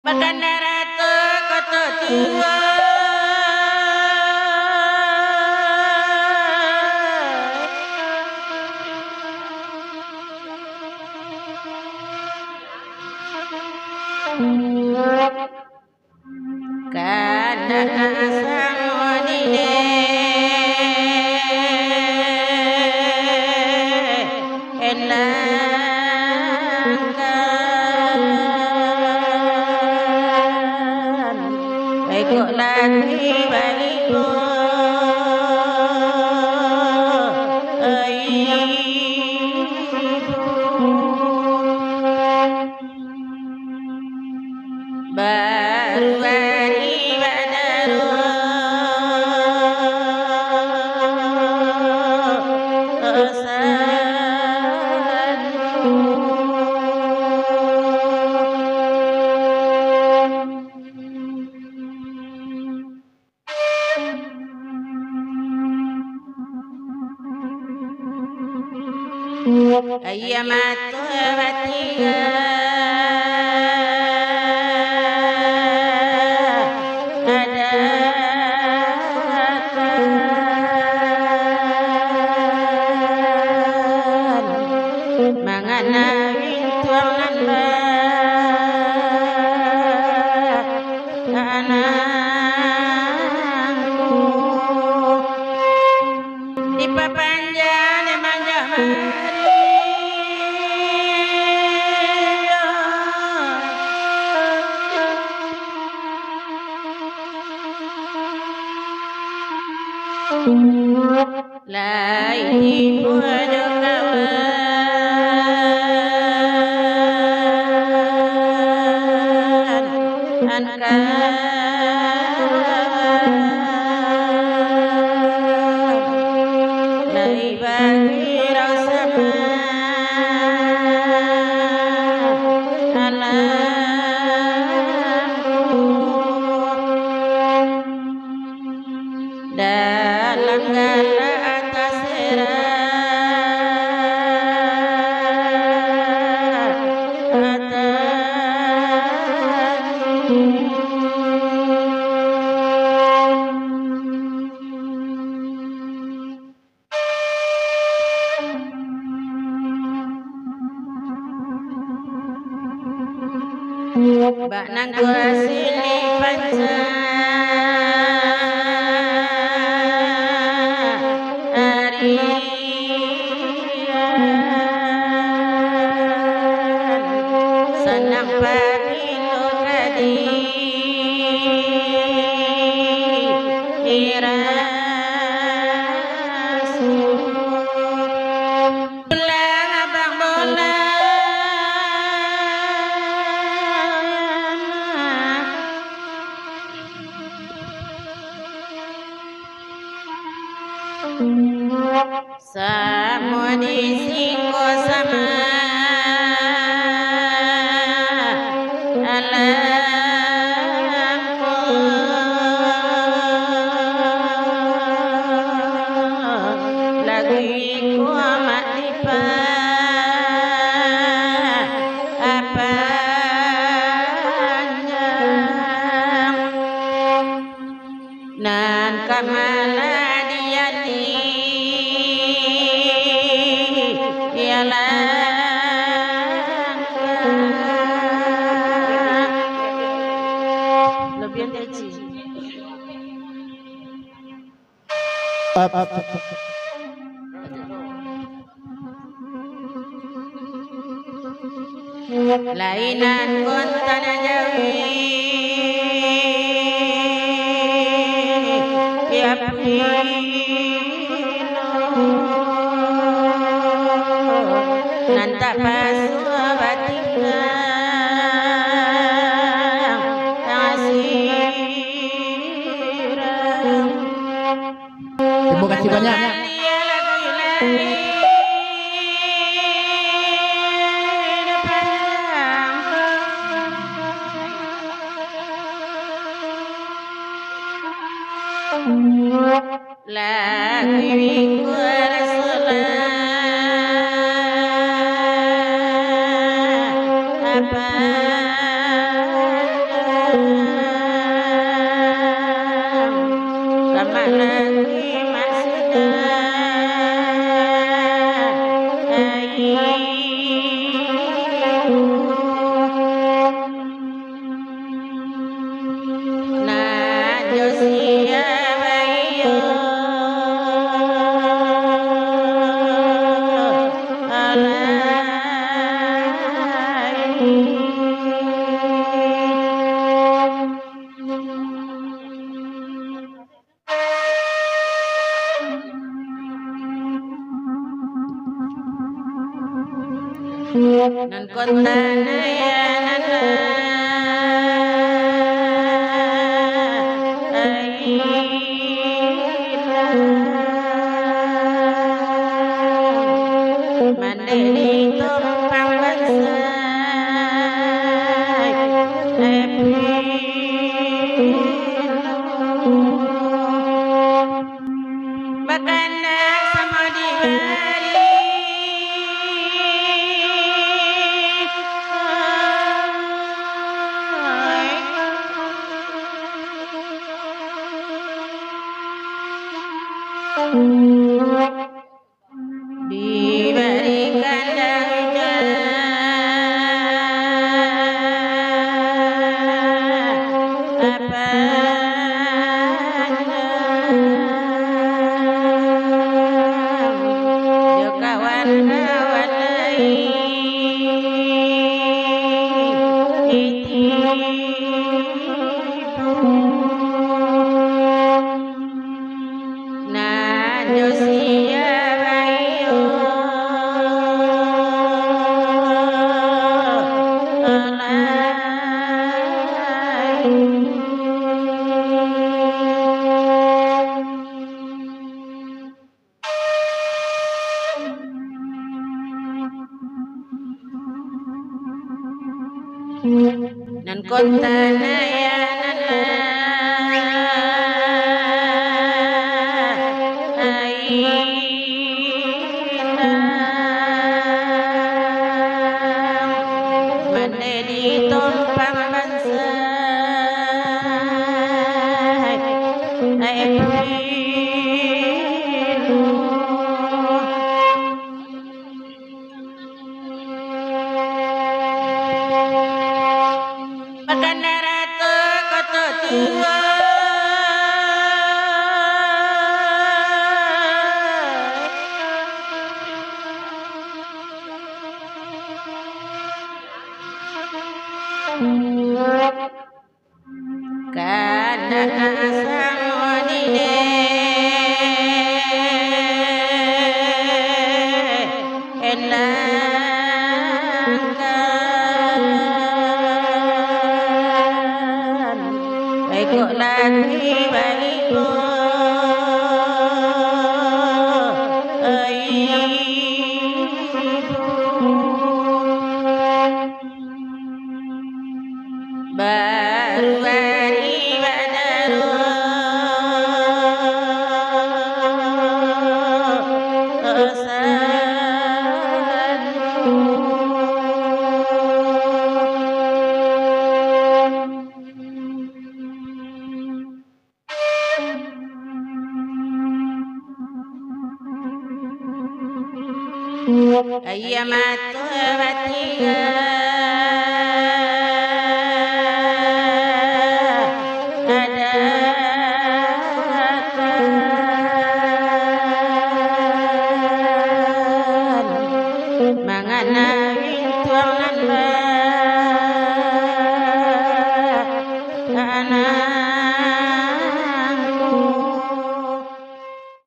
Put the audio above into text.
Makan rata kata tua. Karena asal wadine elangkan baikok lagi baliko baru hari badaro ayamatu batiga mangana tuang nanda anakku di papanjang manja mari lai podo kawan ankan lai bagi rasa dalam gala atas bak nang kuasili panca senang pagi lokadi irasu bulan abang bulan semua disiko sama alamku lagi ku amat dipa apanjang nan kamala diati lebih teci lainan kontan jawi nanta pasua batika asiram terima kasih banyak lagi ku Rasulullah apa sia bayo nan kontana ya nana mandiri tumpang bansai bakanda sama dibari diberikan apa kawan kawan na josia bayo nan kontana ya nana mandiri tumpang bansai bakanda ratu koto tua kana asang dine elangkan baik lagi baik baru hari badaru ayamatu batiga mangana wintuang nanda